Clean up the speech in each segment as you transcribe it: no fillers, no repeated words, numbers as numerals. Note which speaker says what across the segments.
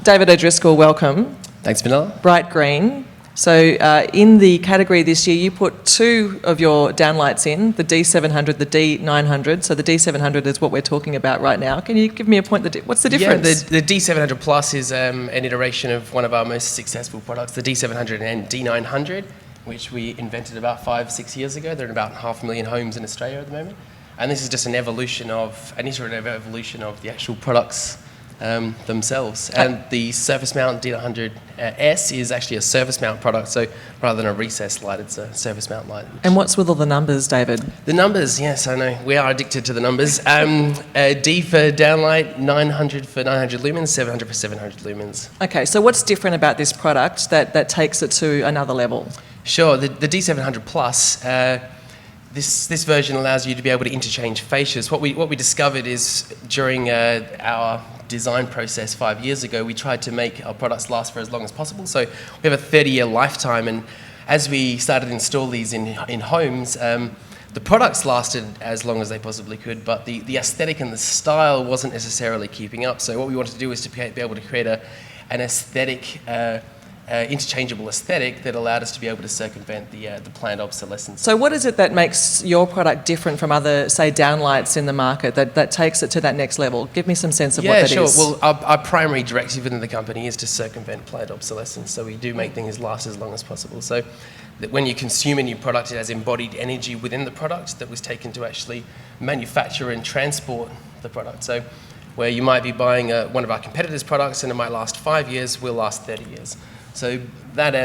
Speaker 1: David O'Driscoll, welcome.
Speaker 2: Thanks, Vanilla.
Speaker 1: Brightgreen. So in the category this year, you put two of your downlights in, the D700, the D900. So the D700 is what we're talking about right now. Can you give me a point? What's the difference?
Speaker 2: Yeah, the D700 Plus is an iteration of one of our most successful products, the D700 and D900, which we invented about 5-6 years ago. They're in about 500,000 homes in Australia at the moment. And this is just an iterative evolution of the actual products themselves. And the surface mount D900 S is actually a surface mount product, so rather than a recessed light, it's a surface mount light.
Speaker 1: And what's with all the numbers, David?
Speaker 2: The numbers, yes, I know. We are addicted to the numbers. D for downlight, 900 for 900 lumens, 700 for 700 lumens.
Speaker 1: Okay, so what's different about this product that takes it to another level?
Speaker 2: Sure, the D700 Plus, this version allows you to be able to interchange fascias. What we discovered is during our design process 5 years ago, we tried to make our products last for as long as possible. So we have a 30-year lifetime, and as we started to install these in homes, the products lasted as long as they possibly could, but the aesthetic and the style wasn't necessarily keeping up. So what we wanted to do was to be able to create an aesthetic, interchangeable aesthetic that allowed us to be able to circumvent the planned obsolescence.
Speaker 1: So what is it that makes your product different from other, say, downlights in the market that takes it to that next level? Give me some sense of what that is.
Speaker 2: Yeah, sure. Well, our primary directive within the company is to circumvent planned obsolescence. So we do make things last as long as possible. So that when you consume a new product, it has embodied energy within the product that was taken to actually manufacture and transport the product. So where you might be buying one of our competitors' products and it might last 5 years, will last 30 years. So that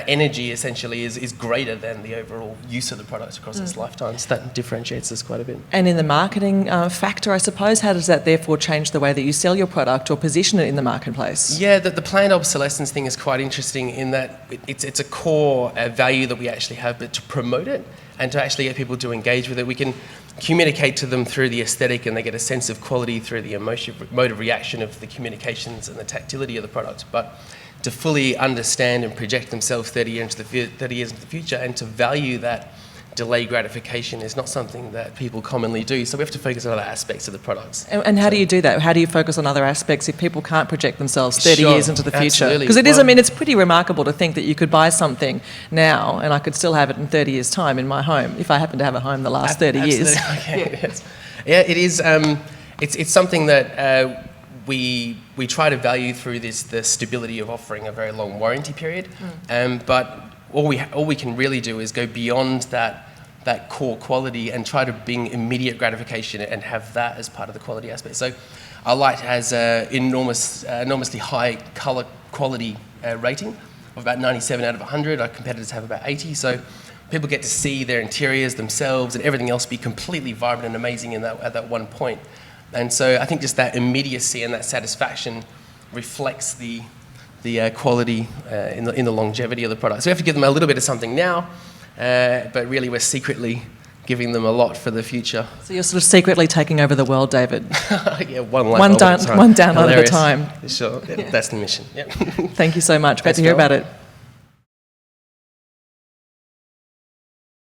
Speaker 2: energy essentially is greater than the overall use of the product across its lifetime. So that differentiates us quite a bit.
Speaker 1: And in the marketing factor, I suppose, how does that therefore change the way that you sell your product or position it in the marketplace?
Speaker 2: Yeah, the planned obsolescence thing is quite interesting in that it's a core value that we actually have, but to promote it and to actually get people to engage with it, we can communicate to them through the aesthetic, and they get a sense of quality through the emotive reaction of the communications and the tactility of the product. But to fully understand and project themselves 30 years into the future and to value that delayed gratification is not something that people commonly do. So we have to focus on other aspects of the products.
Speaker 1: And how do you do that? How do you focus on other aspects if people can't project themselves 30 years into the future? Because it is, I mean, it's pretty remarkable to think that you could buy something now and I could still have it in 30 years' time in my home, if I happen to have a home the last 30 years.
Speaker 2: Okay, yes. Yeah, it is. It's something that we try to value through the stability of offering a very long warranty period, but all we can really do is go beyond that core quality and try to bring immediate gratification and have that as part of the quality aspect. So our light has an enormously high color quality rating of about 97 out of 100. Our competitors have about 80. So people get to see their interiors themselves and everything else be completely vibrant and amazing at that one point. And so I think just that immediacy and that satisfaction reflects the quality in the longevity of the product. So we have to give them a little bit of something now, but really we're secretly giving them a lot for the future.
Speaker 1: So you're sort of secretly taking over the world, David.
Speaker 2: Yeah, one download at a time.
Speaker 1: One download at a time.
Speaker 2: Sure, yeah, that's the mission. Yep.
Speaker 1: Thank you so much. Great to hear about it.